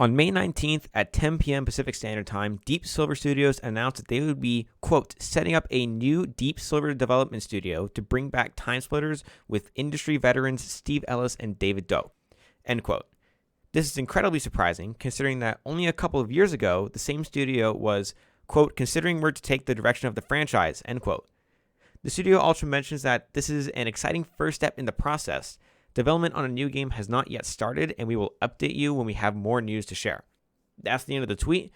On May 19th at 10 p.m. Pacific Standard Time, Deep Silver Studios announced that they would be, quote, setting up a new Deep Silver development studio to bring back Timesplitters with industry veterans Steve Ellis and David Doe, end quote. This is incredibly surprising, considering that only a couple of years ago, the same studio was, quote, considering where to take the direction of the franchise, end quote. The studio also mentions that this is an exciting first step in the process. Development on a new game has not yet started, and we will update you when we have more news to share. That's the end of the tweet.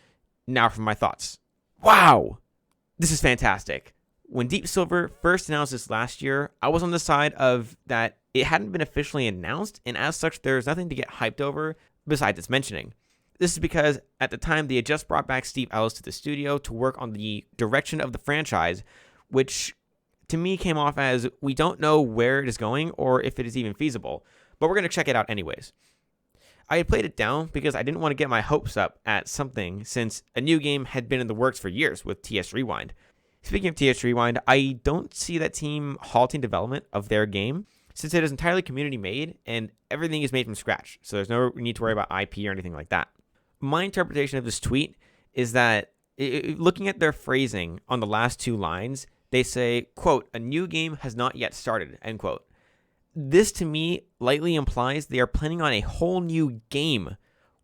Now for my thoughts. Wow! This is fantastic. When Deep Silver first announced this last year, I was on the side of that it hadn't been officially announced, and as such, there's nothing to get hyped over besides its mentioning. This is because at the time, they had just brought back Steve Ellis to the studio to work on the direction of the franchise, which to me came off as we don't know where it is going or if it is even feasible, but we're going to check it out anyways. I had played it down because I didn't want to get my hopes up at something since a new game had been in the works for years with TS Rewind. Speaking of TS Rewind, I don't see that team halting development of their game since it is entirely community made and everything is made from scratch, so there's no need to worry about IP or anything like that. My interpretation of this tweet is that looking at their phrasing on the last two lines, they say, quote, a new game has not yet started, end quote. This to me lightly implies they are planning on a whole new game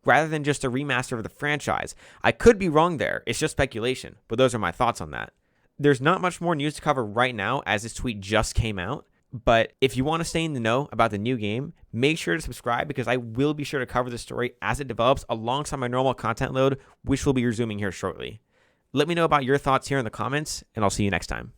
rather than just a remaster of the franchise. I could be wrong there. It's just speculation, but those are my thoughts on that. There's not much more news to cover right now as this tweet just came out, but if you want to stay in the know about the new game, make sure to subscribe because I will be sure to cover the story as it develops alongside my normal content load, which will be resuming here shortly. Let me know about your thoughts here in the comments, and I'll see you next time.